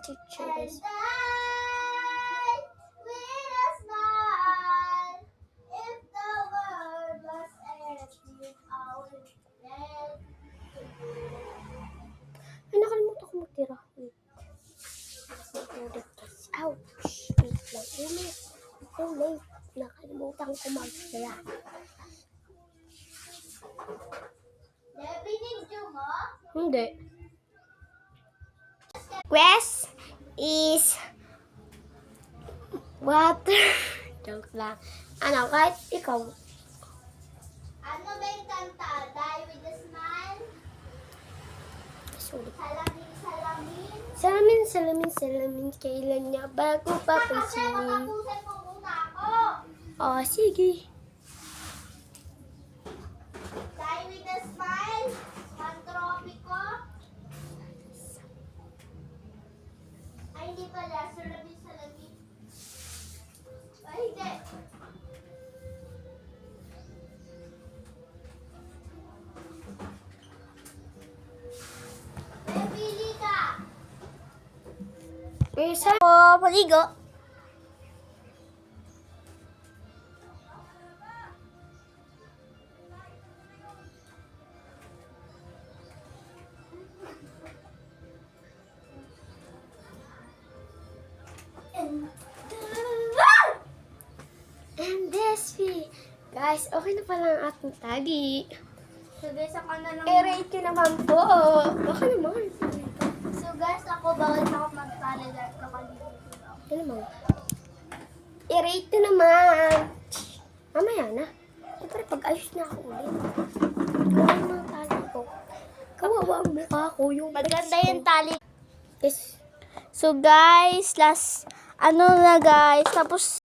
teacher, guys. Ay, nakalimutan ko magtira. Wait. Ouch. Wait lang. Ulit. Nakalimutan ko magtira. Binidyo mo? Hindi. Quest is water. Joke lang. Ano, kahit ikaw. Ano ba yung kanta? Die with a smile? Sorry. Salamin, salamin. Salamin. Kailan niya bago Kasi papansinin? makapusan mo muna ako. Oh, sige. Die with a smile. Pantropiko. Ay, hindi pala. Salamin, salamin. Ay, hindi. Pili ka. Isa po, paligo. And this we, guys, okay na pala ang ating tali. So guys, ako na lang. I-rate ko naman po. Baka naman. So guys, ako bawal na ako magtali dahil kakalimutan ako. Ano naman? I-rate ko naman. Mamaya na. Siyempre, pag-ayos na ako ulit. Kawawa ang tali ko. Kawawa ang mukha ko. Yung Maganda yung tali. Yes. So guys, last, ano na guys, tapos